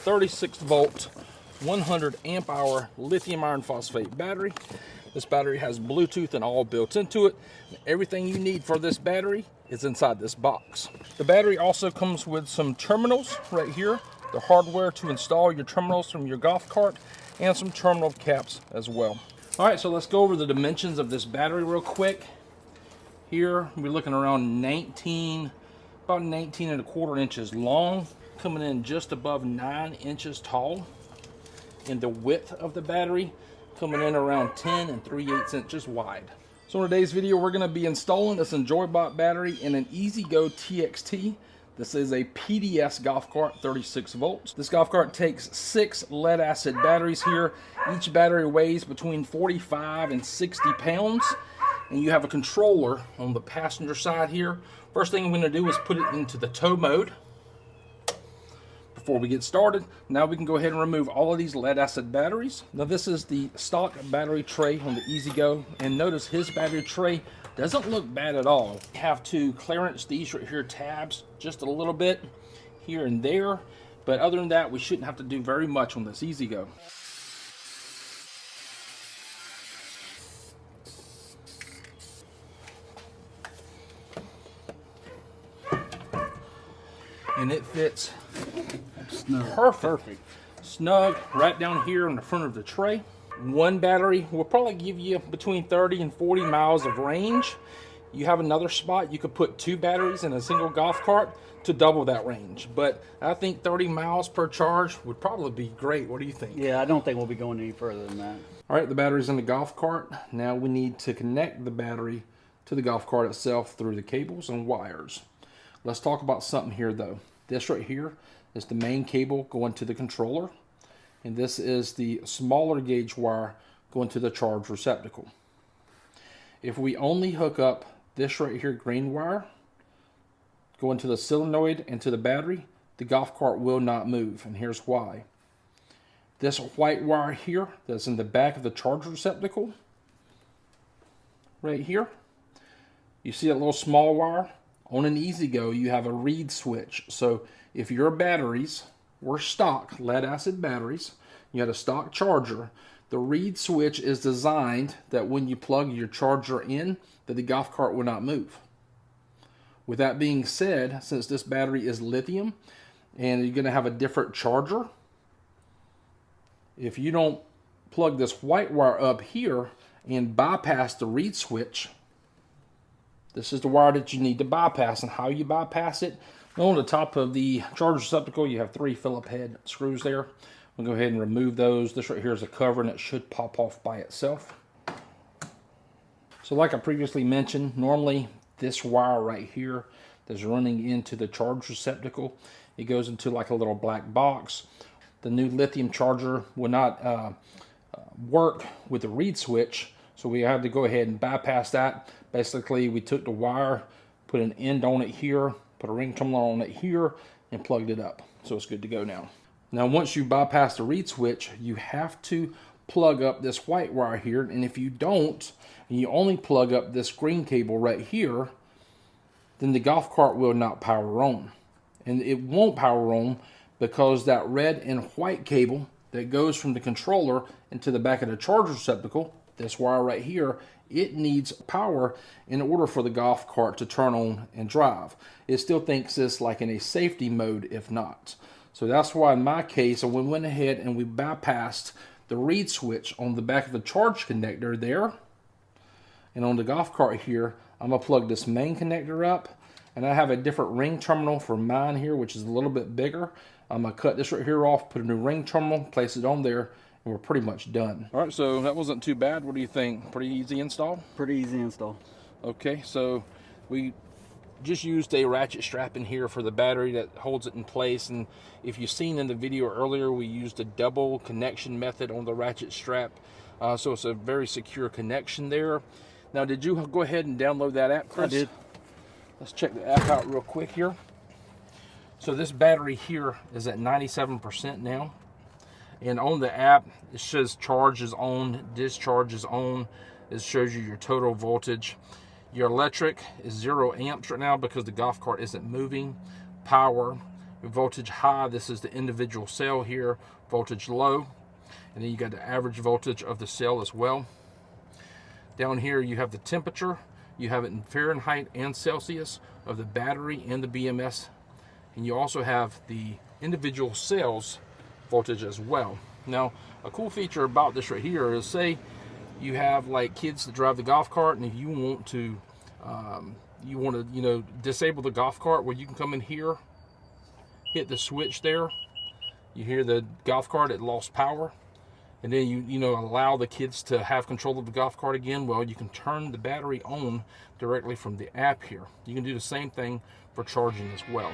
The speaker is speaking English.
36 volt, 100 amp hour lithium iron phosphate battery. This battery has Bluetooth and all built into it. Everything you need for this battery is inside this box. The battery also comes with some terminals right here, the hardware to install your terminals from your golf cart, and some terminal caps as well. All right, so let's go over the dimensions of this battery real quick. Here we're looking around about 19 and a quarter inches long, coming in just above 9 inches tall. And the width of the battery coming in around 10 and 3/8 inches wide. So in today's video, we're going to be installing this Enjoybot battery in an EasyGo TXT. This is a PDS golf cart, 36 volts. This golf cart takes 6 lead acid batteries here. Each battery weighs between 45 and 60 pounds. And you have a controller on the passenger side here. First thing I'm going to do is put it into the tow mode. Before we get started, now we can go ahead and remove all of these lead acid batteries. Now this is the stock battery tray on the EasyGo, and notice his battery tray doesn't look bad at all. You have to clearance these right here tabs just a little bit here and there, but other than that, we shouldn't have to do very much on this EasyGo. And it fits perfect. Snug right down here in the front of the tray. One battery will probably give you between 30 and 40 miles of range. You have another spot you could put 2 batteries in a single golf cart to double that range, but I think 30 miles per charge would probably be great. What do you think? Yeah, I don't think we'll be going any further than that. All right, the battery's in the golf cart. Now we need to connect the battery to the golf cart itself through the cables and wires. Let's talk about something here though. This right here is the main cable going to the controller, and this is the smaller gauge wire going to the charge receptacle. If we only hook up this right here green wire going to the solenoid and to the battery, the golf cart will not move, and here's why. This white wire here that's in the back of the charge receptacle right here, you see a little small wire? On an EasyGo, you have a reed switch. So if your batteries were stock lead acid batteries, you had a stock charger, the reed switch is designed that when you plug your charger in, that the golf cart will not move. With that being said, since this battery is lithium and you're going to have a different charger, if you don't plug this white wire up here and bypass the reed switch, this is the wire that you need to bypass, and how you bypass it. On the top of the charge receptacle, you have 3 Phillips head screws there. We'll go ahead and remove those. This right here is a cover, and it should pop off by itself. So like I previously mentioned, normally this wire right here that's running into the charge receptacle, it goes into like a little black box. The new lithium charger will not work with the reed switch, so we had to go ahead and bypass that. Basically, we took the wire, put an end on it here, put a ring terminal on it here, and plugged it up. So it's good to go now. Now, once you bypass the reed switch, you have to plug up this white wire here. And if you don't, and you only plug up this green cable right here, then the golf cart will not power on. And it won't power on because that red and white cable that goes from the controller into the back of the charge receptacle, this wire right here, it needs power in order for the golf cart to turn on and drive. It still thinks this like in a safety mode if not. So that's why in my case, we went ahead and we bypassed the reed switch on the back of the charge connector there. And on the golf cart here, I'm going to plug this main connector up. And I have a different ring terminal for mine here, which is a little bit bigger. I'm going to cut this right here off, put a new ring terminal, place it on there, and we're pretty much done. All right, so that wasn't too bad. What do you think? Pretty easy install? Pretty easy install. Okay, so we just used a ratchet strap in here for the battery that holds it in place. And if you've seen in the video earlier, we used a double connection method on the ratchet strap. So it's a very secure connection there. Now, did you go ahead and download that app, Chris? I did. Let's check the app out real quick here. So this battery here is at 97% now. And on the app, it says charge is on, discharge is on. It shows you your total voltage. Your electric is 0 amps right now because the golf cart isn't moving. Power Voltage high, this is the individual cell here. Voltage low, and then you got the average voltage of the cell as well. Down here you have the temperature. You have it in Fahrenheit and Celsius of the battery and the BMS. And you also have the individual cells voltage as well. Now, a cool feature about this right here is, say you have like kids that drive the golf cart, and if you want to disable the golf cart, where you can come in here, hit the switch there, you hear the golf cart, it lost power, and then you allow the kids to have control of the golf cart again. Well, you can turn the battery on directly from the app here. You can do the same thing for charging as well.